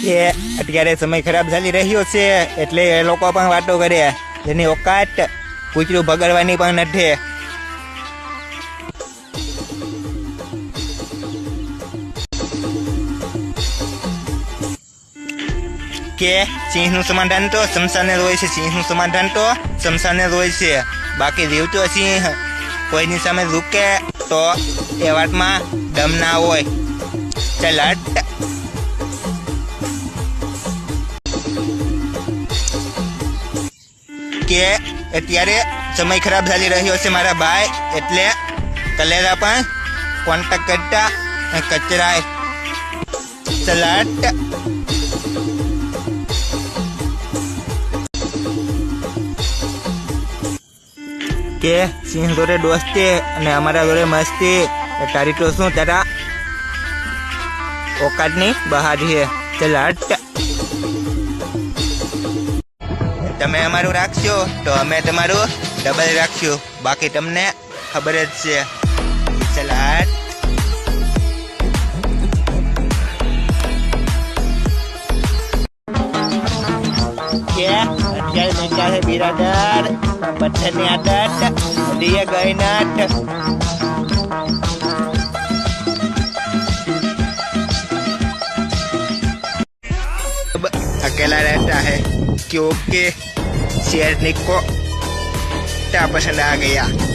કે અત્યારે સમય ખરાબ ચાલી રહ્યો છે એટલે એ લોકો પણ વાતો કરે, જેની ઓકાત કૂતરું ભગાડવાની પણ નથી. કે સિંહનું સમાધાન તો શમશાને જ હોય છે, સિંહનું સમાધાન તો શમશાને જ હોય છે. બાકી જીવતો સિંહ કોઈની સામે ઝૂકે તો એ વાતમાં દમ ના હોય. ચાલ હટ. કે અત્યારે સમય ખરાબ ચાલી રહ્યો છે મારા ભાઈ, એટલે કલેરા પણ કોન્ટેક્ટ કરતા કચરાય. ચાલ હટ. કે સિંહ જોડે દોસ્તી અને અમારા જોડે મસ્તી, તારી તો શું તારા ઓકાતની બહાર છે. ચાલ હટ. તમે અમારું રાખશો તો અમે તમારું ડબલ રાખશું, બાકી તમને ખબર જ છે. ચાલ હટ. કે અત્યારે નીકળ્યા છે બિરાદર પથ્થરની આદત દિયે ગઈ નટ. अकेला रहता है क्योंकि शेरनी को क्या पसंद आ गया.